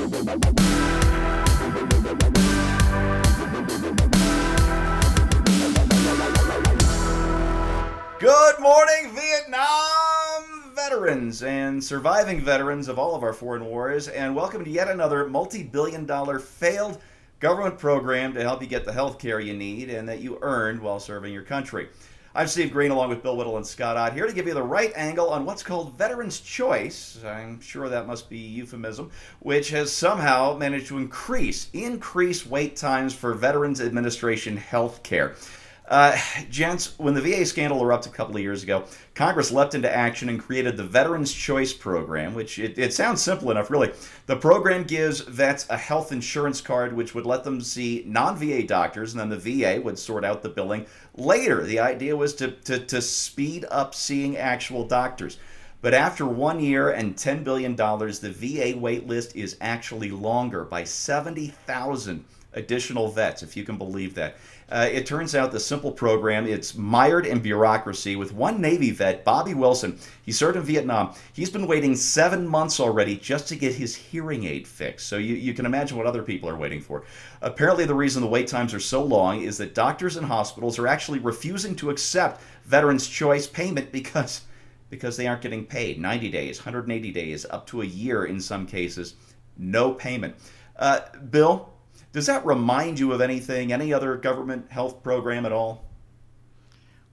Good morning, Vietnam veterans and surviving veterans of all of our foreign wars, and welcome to yet another multi-billion-dollar failed government program to help you get the health care you need and that you earned while serving your country. I'm Steve Green, along with Bill Whittle and Scott Ott, here to give you the right angle on what's called Veterans' Choice. I'm sure that must be euphemism, which has somehow managed to increase wait times for Veterans Administration health care. Gents, when the VA scandal erupted a couple of years ago, Congress leapt into action and created the Veterans Choice Program, which it sounds simple enough, really. The program gives vets a health insurance card, which would let them see non-VA doctors, and then the VA would sort out the billing later. The idea was to speed up seeing actual doctors. But after 1 year and $10 billion, the VA wait list is actually longer by 70,000 additional vets, if you can believe that. It turns out the simple program, it's mired in bureaucracy. With one Navy vet, Bobby Wilson, he served in Vietnam. He's been waiting 7 months already just to get his hearing aid fixed. So you can imagine what other people are waiting for. Apparently the reason the wait times are so long is that doctors and hospitals are actually refusing to accept Veterans' Choice payment because they aren't getting paid. 90 days, 180 days, up to a year in some cases, no payment. Bill, does that remind you of anything, any other government health program at all?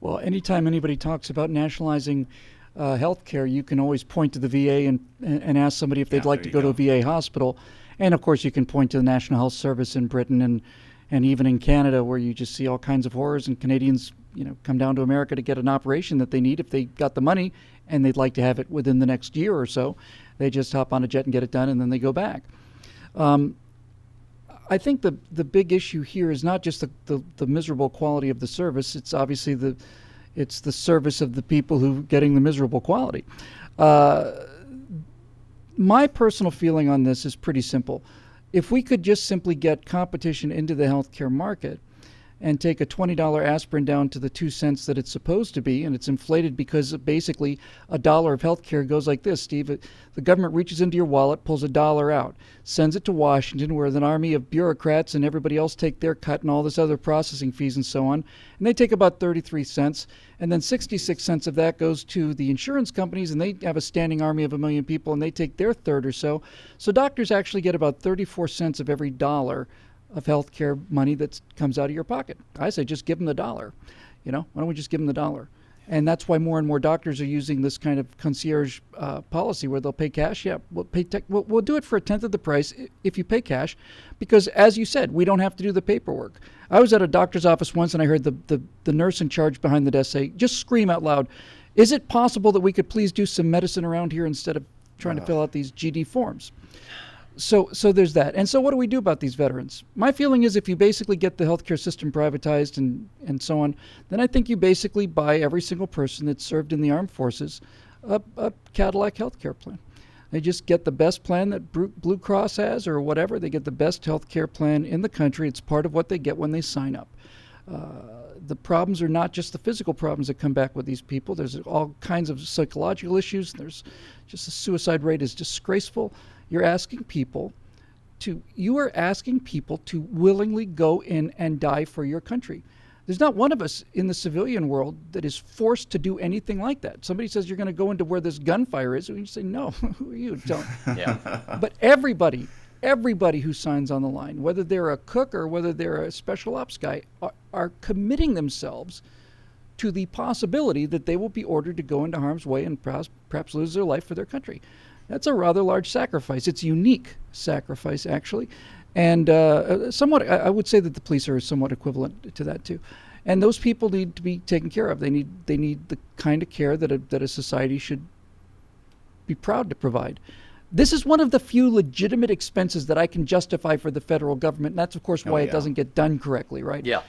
Well, anytime anybody talks about nationalizing health care, you can always point to the VA and ask somebody if they'd like to go to a VA hospital. And, of course, you can point to the National Health Service in Britain and even in Canada, where you just see all kinds of horrors, and Canadians come down to America to get an operation that they need. If they got the money and they'd like to have it within the next year or so, they just hop on a jet and get it done, and then they go back. I think the big issue here is not just the miserable quality of the service. It's obviously the service of the people who are getting the miserable quality. My personal feeling on this is pretty simple. If we could just simply get competition into the healthcare market and take a $20 aspirin down to the 2 cents that it's supposed to be, and it's inflated because basically $1 of healthcare goes like this, Steve. The government reaches into your wallet, pulls $1 out, sends it to Washington, where an army of bureaucrats and everybody else take their cut and all this other processing fees and so on, and they take about 33 cents, and then 66 cents of that goes to the insurance companies, and they have a standing army of 1 million people, and they take their third or so. So doctors actually get about 34 cents of every dollar of healthcare money that comes out of your pocket. I say just give them the dollar. Why don't we just give them the dollar? And that's why more and more doctors are using this kind of concierge policy where they'll pay cash. Yeah, we'll do it for a tenth of the price if you pay cash, because as you said, we don't have to do the paperwork. I was at a doctor's office once and I heard the nurse in charge behind the desk say, just scream out loud, "Is it possible that we could please do some medicine around here instead of trying to fill out these GD forms?" So there's that. And so what do we do about these veterans? My feeling is if you basically get the healthcare system privatized and so on, then I think you basically buy every single person that served in the armed forces a Cadillac healthcare plan. They just get the best plan that Blue Cross has or whatever. They get the best healthcare plan in the country. It's part of what they get when they sign up. The problems are not just the physical problems that come back with these people. There's all kinds of psychological issues. There's just the suicide rate is disgraceful. You are asking people to willingly go in and die for your country. There's not one of us in the civilian world that is forced to do anything like that. Somebody says you're going to go into where this gunfire is, and you say, no, who are you? Don't. Yeah. But everybody who signs on the line, whether they're a cook or whether they're a special ops guy, are committing themselves to the possibility that they will be ordered to go into harm's way and perhaps lose their life for their country. That's a rather large sacrifice. It's a unique sacrifice, actually. And somewhat, I would say that the police are somewhat equivalent to that, too. And those people need to be taken care of. They need the kind of care that a society should be proud to provide. This is one of the few legitimate expenses that I can justify for the federal government. And that's, of course, why it doesn't get done correctly, right? Yeah.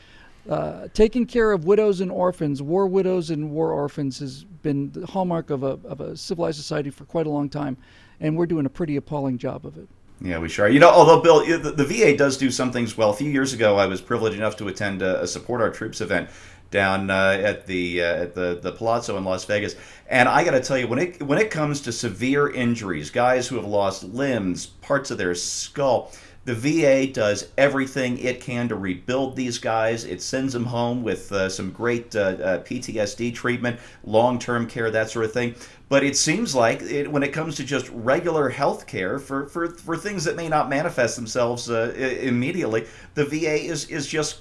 Taking care of widows and orphans, war widows and war orphans, has been the hallmark of a civilized society for quite a long time, and we're doing a pretty appalling job of it. Yeah, we sure are. Although, Bill, the VA does do some things well. A few years ago, I was privileged enough to attend a Support Our Troops event down at the Palazzo in Las Vegas. And I got to tell you, when it comes to severe injuries, guys who have lost limbs, parts of their skull, the VA does everything it can to rebuild these guys. It sends them home with some great PTSD treatment, long-term care, that sort of thing. But it seems like when it comes to just regular health care for things that may not manifest themselves immediately, the VA is just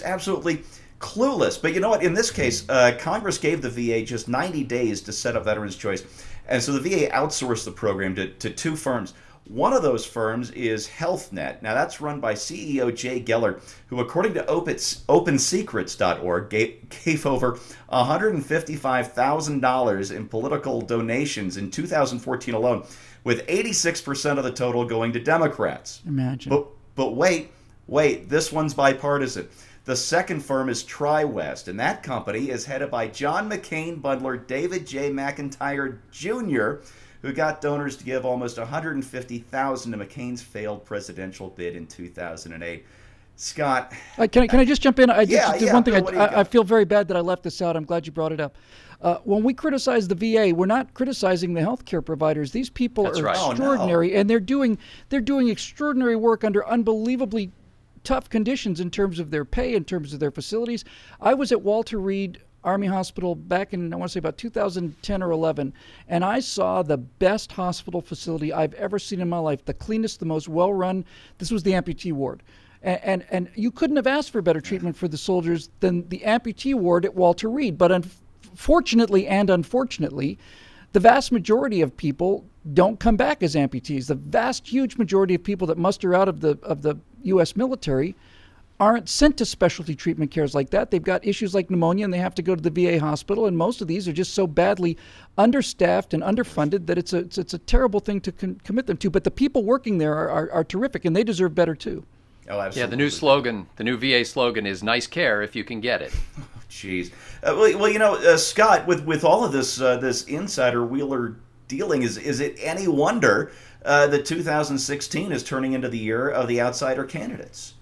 absolutely clueless. But you know what? In this case, Congress gave the VA just 90 days to set up Veterans Choice. And so the VA outsourced the program to two firms. One of those firms is HealthNet. Now, that's run by CEO Jay Geller, who, according to OpenSecrets.org, gave over $155,000 in political donations in 2014 alone, with 86% of the total going to Democrats. Imagine. But wait, this one's bipartisan. The second firm is TriWest, and that company is headed by John McCain bundler David J. McIntyre Jr., who got donors to give almost $150,000 to McCain's failed presidential bid in 2008. Scott, can I just jump in? One thing. Bill, I feel very bad that I left this out. I'm glad you brought it up. When we criticize the VA, we're not criticizing the healthcare providers. These people are extraordinary, and they're doing extraordinary work under unbelievably tough conditions in terms of their pay, in terms of their facilities. I was at Walter Reed Army Hospital back in, I want to say, about 2010 or 11, and I saw the best hospital facility I've ever seen in my life, the cleanest, the most well-run. This was the amputee ward. And you couldn't have asked for better treatment for the soldiers than the amputee ward at Walter Reed. But unfortunately, the vast majority of people don't come back as amputees. The vast, huge majority of people that muster out of the U.S. military aren't sent to specialty treatment cares like that. They've got issues like pneumonia, and they have to go to the VA hospital. And most of these are just so badly understaffed and underfunded that it's a terrible thing to commit them to. But the people working there are terrific, and they deserve better too. Oh, absolutely. Yeah, the new VA slogan is "Nice care if you can get it." Jeez. Scott, with all of this insider Wheeler dealing, is it any wonder that 2016 is turning into the year of the outsider candidates?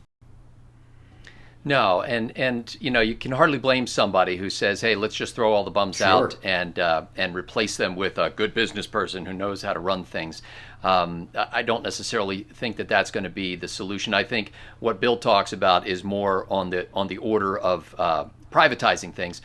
No, and you can hardly blame somebody who says, "Hey, let's just throw all the bums out and replace them with a good business person who knows how to run things." I don't necessarily think that that's going to be the solution. I think what Bill talks about is more on the order of privatizing things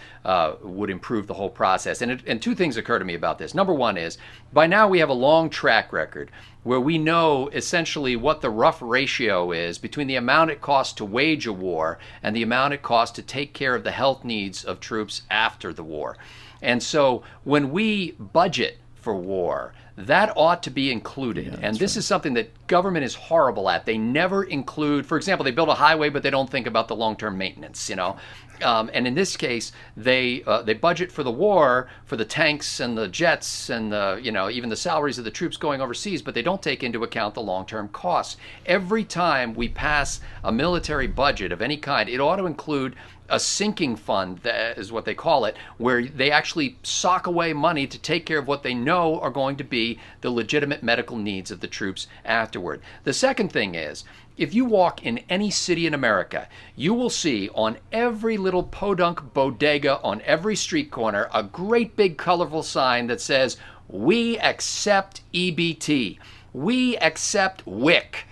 would improve the whole process. And two things occur to me about this. Number one is, by now we have a long track record where we know essentially what the rough ratio is between the amount it costs to wage a war and the amount it costs to take care of the health needs of troops after the war. And so when we budget for war, that ought to be included. Yeah, and this is something that government is horrible at. They never include, for example, they build a highway, but they don't think about the long-term maintenance, And in this case, they budget for the war, for the tanks and the jets and even the salaries of the troops going overseas, but they don't take into account the long-term costs. Every time we pass a military budget of any kind, it ought to include a sinking fund, that is what they call it, where they actually sock away money to take care of what they know are going to be the legitimate medical needs of the troops afterward. The second thing is, if you walk in any city in America, you will see on every little podunk bodega on every street corner a great big colorful sign that says, "We accept EBT. We accept WIC."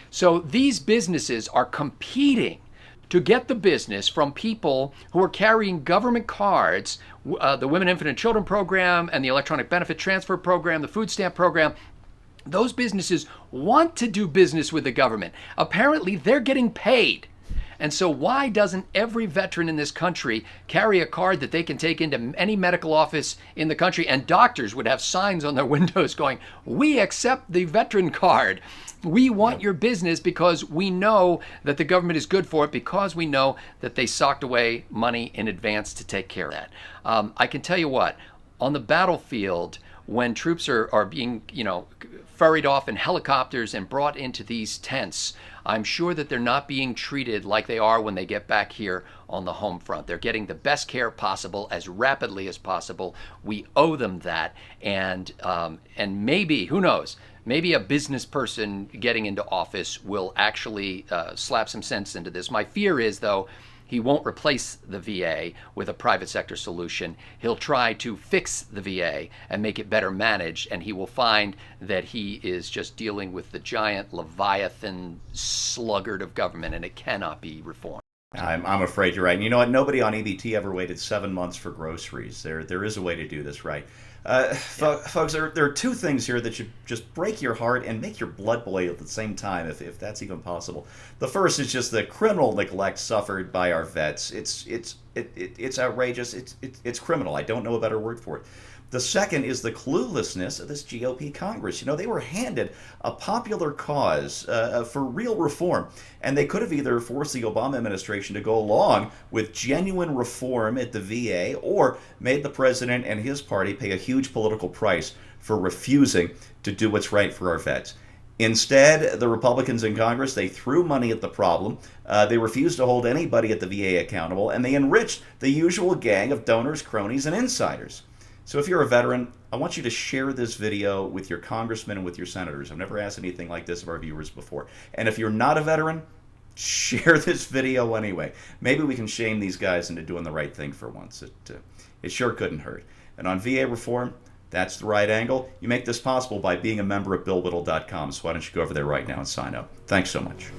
So these businesses are competing to get the business from people who are carrying government cards, the Women, Infant, and Children program and the Electronic Benefit Transfer program, the food stamp program. Those businesses want to do business with the government. Apparently, they're getting paid. And so why doesn't every veteran in this country carry a card that they can take into any medical office in the country, and doctors would have signs on their windows going, "We accept the veteran card. We want your business because we know that the government is good for it, because we know that they socked away money in advance to take care of that." I can tell you what, on the battlefield, when troops are being, ferried off in helicopters and brought into these tents, I'm sure that they're not being treated like they are when they get back here on the home front. They're getting the best care possible as rapidly as possible. We owe them that. And maybe, who knows, maybe a business person getting into office will actually slap some sense into this. My fear is, though, He won't replace the VA with a private sector solution. He'll try to fix the VA and make it better managed, and he will find that he is just dealing with the giant leviathan sluggard of government, and it cannot be reformed. I'm afraid you're right. And you know what? Nobody on EBT ever waited 7 months for groceries. There is a way to do this right. Folks, there are two things here that should just break your heart and make your blood boil at the same time, if that's even possible. The first is just the criminal neglect suffered by our vets. It's outrageous. It's criminal. I don't know a better word for it. The second is the cluelessness of this GOP Congress. You know, they were handed a popular cause for real reform, and they could have either forced the Obama administration to go along with genuine reform at the VA or made the president and his party pay a huge political price for refusing to do what's right for our vets. Instead, the Republicans in Congress, they threw money at the problem. They refused to hold anybody at the VA accountable, and they enriched the usual gang of donors, cronies, and insiders. So if you're a veteran, I want you to share this video with your congressmen and with your senators. I've never asked anything like this of our viewers before. And if you're not a veteran, share this video anyway. Maybe we can shame these guys into doing the right thing for once. It sure couldn't hurt. And on VA reform, that's the right angle. You make this possible by being a member of BillWhittle.com. So why don't you go over there right now and sign up. Thanks so much.